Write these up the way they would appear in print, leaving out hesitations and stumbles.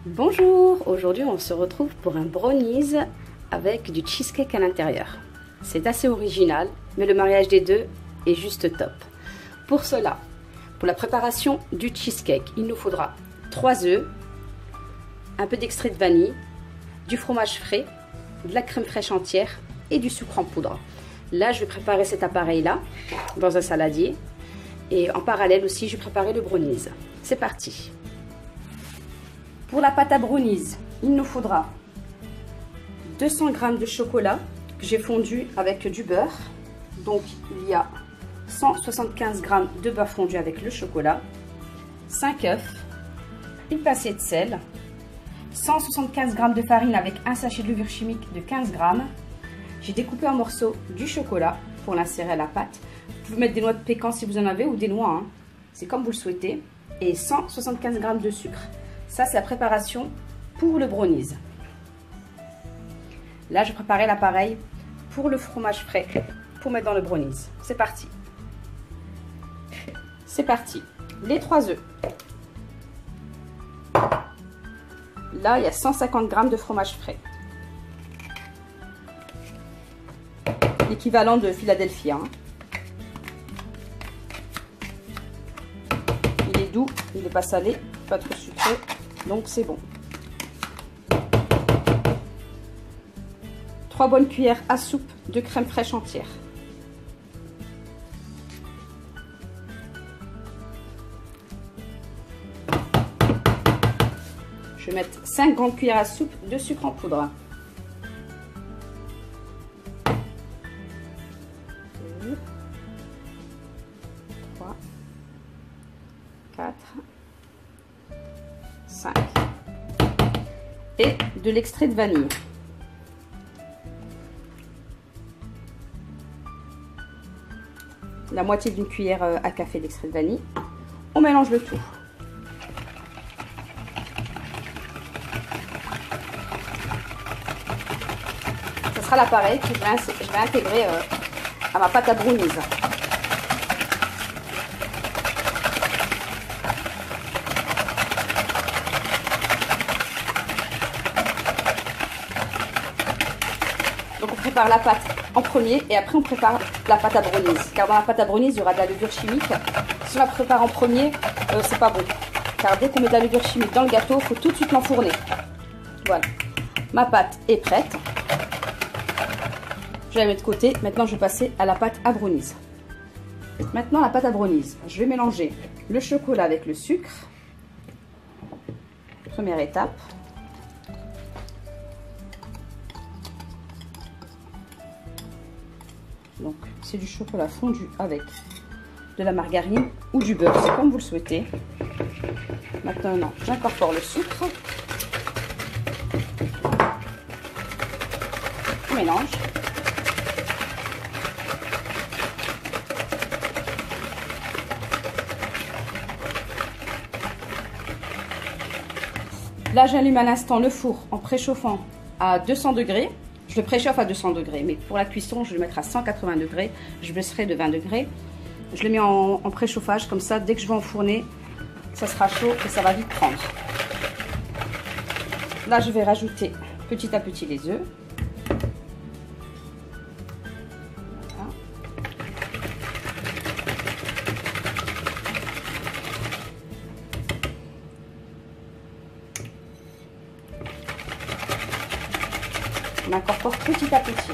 Bonjour, aujourd'hui on se retrouve pour un brownies avec du cheesecake à l'intérieur. C'est assez original, mais le mariage des deux est juste top. Pour cela, pour la préparation du cheesecake, il nous faudra 3 œufs, un peu d'extrait de vanille, du fromage frais, de la crème fraîche entière et du sucre en poudre. Là, je vais préparer cet appareil-là dans un saladier et en parallèle aussi, je vais préparer le brownies. C'est parti! Pour la pâte à brownies, il nous faudra 200 g de chocolat que j'ai fondu avec du beurre. Donc, il y a 175 g de beurre fondu avec le chocolat, 5 œufs, une pincée de sel, 175 g de farine avec un sachet de levure chimique de 15 g. J'ai découpé en morceaux du chocolat pour l'insérer à la pâte. Vous pouvez mettre des noix de pécan si vous en avez ou des noix, hein. C'est comme vous le souhaitez. Et 175 g de sucre. Ça, c'est la préparation pour le brownies. Là, je préparais l'appareil pour le fromage frais pour mettre dans le brownies. C'est parti. C'est parti. Les 3 œufs. Là, il y a 150 g de fromage frais. L'équivalent de Philadelphia. Il est doux, il n'est pas salé, pas trop sucré. Donc c'est bon. 3 bonnes cuillères à soupe de crème fraîche entière. Je vais mettre 5 grandes cuillères à soupe de sucre en poudre. 2, 3, 4, 5 et de l'extrait de vanille. La moitié d'une cuillère à café d'extrait de vanille. On mélange le tout. Ce sera l'appareil que je vais intégrer à ma pâte à brownies. Donc on prépare la pâte en premier et après on prépare la pâte à brownies. Car dans la pâte à brownies, il y aura de la levure chimique. Si on la prépare en premier, c'est pas bon. Car dès qu'on met de la levure chimique dans le gâteau, il faut tout de suite l'enfourner. Voilà. Ma pâte est prête. Je vais la mettre de côté. Maintenant, je vais passer à la pâte à brownies. Maintenant, la pâte à brownies. Je vais mélanger le chocolat avec le sucre. Première étape. Donc, c'est du chocolat fondu avec de la margarine ou du beurre, c'est comme vous le souhaitez. Maintenant, j'incorpore le sucre. Je mélange. Là, j'allume à l'instant le four en préchauffant à 200 degrés. Je le préchauffe à 200 degrés, mais pour la cuisson, je vais le mettre à 180 degrés. Je baisserai de 20 degrés. Je le mets en préchauffage, comme ça, dès que je vais enfourner, ça sera chaud et ça va vite prendre. Là, je vais rajouter petit à petit les œufs. Voilà. On incorpore petit à petit.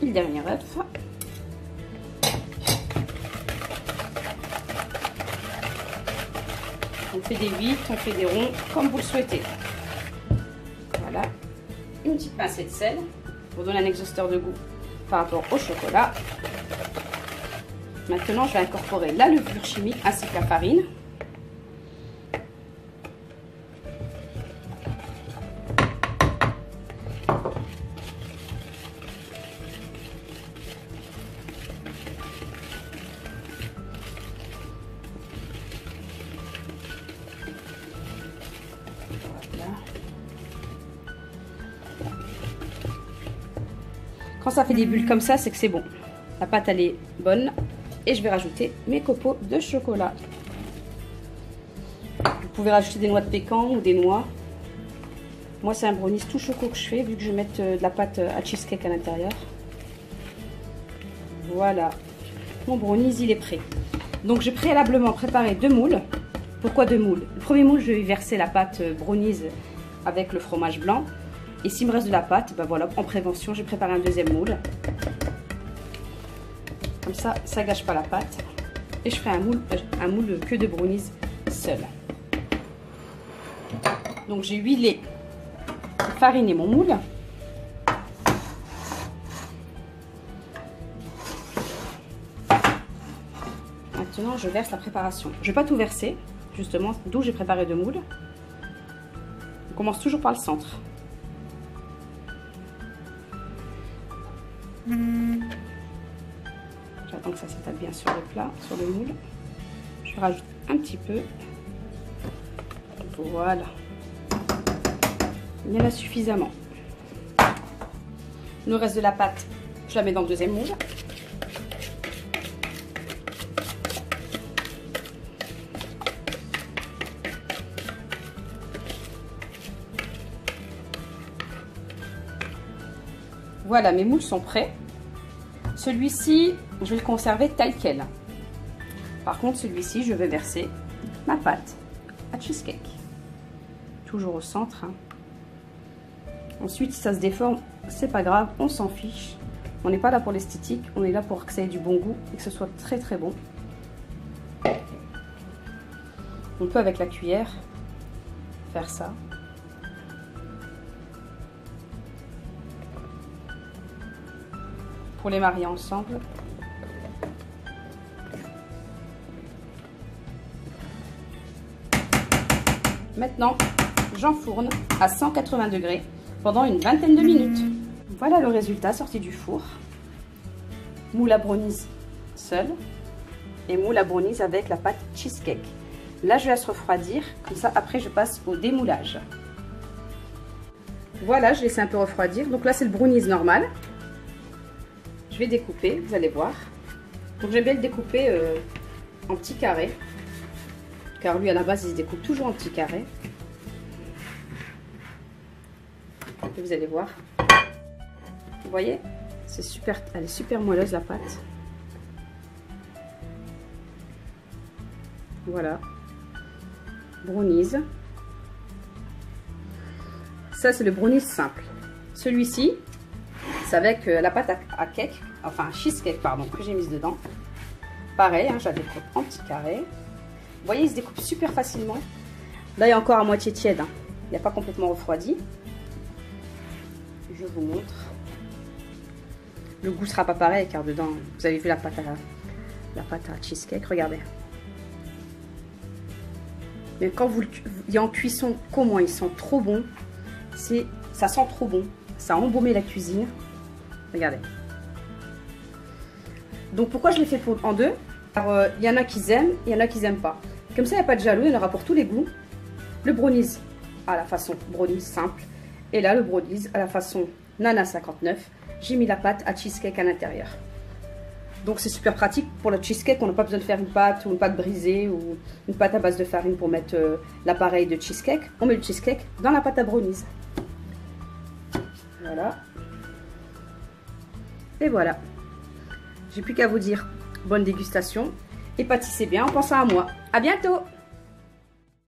Le dernier œuf. On fait des 8, on fait des ronds, comme vous le souhaitez. Voilà. Une petite pincée de sel pour donner un exhausteur de goût par rapport au chocolat. Maintenant, je vais incorporer la levure chimique ainsi que la farine. Quand ça fait des bulles comme ça, c'est que c'est bon. La pâte, elle est bonne. Et je vais rajouter mes copeaux de chocolat. Vous pouvez rajouter des noix de pécan ou des noix. Moi, c'est un brownies tout choco que je fais, vu que je vais mettre de la pâte à cheesecake à l'intérieur. Voilà. Mon brownies, il est prêt. Donc, j'ai préalablement préparé 2 moules. Pourquoi 2 moules? Le premier moule, je vais verser la pâte brownies avec le fromage blanc. Et s'il me reste de la pâte, ben voilà, en prévention, j'ai préparé un deuxième moule. Comme ça, ça gâche pas la pâte. Et je ferai un moule que de brownies seul. Donc j'ai huilé, fariné mon moule. Maintenant, je verse la préparation. Je ne vais pas tout verser, justement, d'où j'ai préparé 2 moules. On commence toujours par le centre. J'attends que ça s'étale bien sur le plat, sur le moule. Je rajoute un petit peu. Voilà. Il y en a suffisamment. Le reste de la pâte, je la mets dans le deuxième moule. Voilà, mes moules sont prêts. Celui-ci, je vais le conserver tel quel. Par contre, celui-ci, je vais verser ma pâte à cheesecake. Toujours au centre. Hein. Ensuite, si ça se déforme, c'est pas grave, on s'en fiche. On n'est pas là pour l'esthétique, on est là pour que ça ait du bon goût et que ce soit très très bon. On peut avec la cuillère faire ça. Pour les marier ensemble. Maintenant, j'enfourne à 180 degrés pendant une vingtaine de minutes. Voilà le résultat sorti du four. Moule à brownies seul et moule à brownies avec la pâte cheesecake. Là, je laisse refroidir, comme ça après je passe au démoulage. Voilà, je laisse un peu refroidir. Donc là, c'est le brownies normal. Je vais découper, vous allez voir. Donc j'aime bien le découper en petits carrés. Car lui, à la base, il se découpe toujours en petits carrés. Et vous allez voir. Vous voyez, c'est super, elle est super moelleuse la pâte. Voilà. Brownies. Ça, c'est le brownies simple. Celui-ci, c'est avec la pâte à cake, enfin cheesecake, pardon, que j'ai mise dedans. Pareil, hein, je la découpe en petits carrés. Vous voyez, il se découpe super facilement. Là, il est encore à moitié tiède. Hein. Il n'est pas complètement refroidi. Je vous montre. Le goût sera pas pareil car dedans, vous avez vu la pâte à cheesecake. Regardez. Mais quand il est en cuisson, comment ils sont trop bons. Ça sent trop bon. Ça a embaumé la cuisine. Regardez. Donc pourquoi je l'ai fait en deux? Alors, il y en a qui aiment, il y en a qui n'aiment pas. Comme ça, il n'y a pas de jaloux, il y en aura pour tous les goûts. Le brownies à la façon brownies simple. Et là, le brownies à la façon Nana 59. J'ai mis la pâte à cheesecake à l'intérieur. Donc c'est super pratique pour le cheesecake. On n'a pas besoin de faire une pâte ou une pâte brisée ou une pâte à base de farine pour mettre l'appareil de cheesecake. On met le cheesecake dans la pâte à brownies. Voilà. Et voilà. J'ai plus qu'à vous dire bonne dégustation et pâtissez bien en pensant à moi. À bientôt!